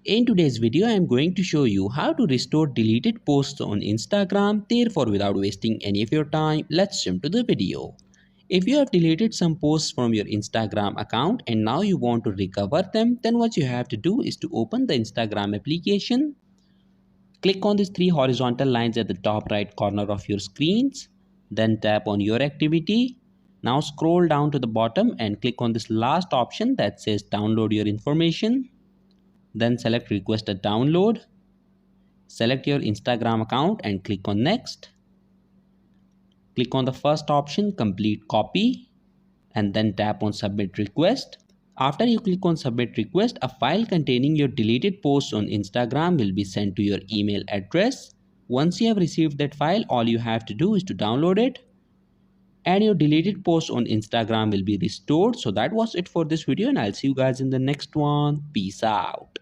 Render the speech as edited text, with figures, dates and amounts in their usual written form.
In today's video, I am going to show you how to restore deleted posts on Instagram. Therefore, without wasting any of your time, let's jump to the video. If you have deleted some posts from your Instagram account and now you want to recover them, then what you have to do is to open the Instagram application. Click on these three horizontal lines at the top right corner of your screens. Then tap on your activity. Now scroll down to the bottom and click on this last option that says download your information. Then select request a download. Select your Instagram account and click on next. Click on the first option, complete copy, and then tap on submit request. After you click on submit request, a file containing your deleted posts on Instagram will be sent to your email address. Once you have received that file, all you have to do is to download it and your deleted post on Instagram will be restored. So that was it for this video and I'll see you guys in the next one. Peace out.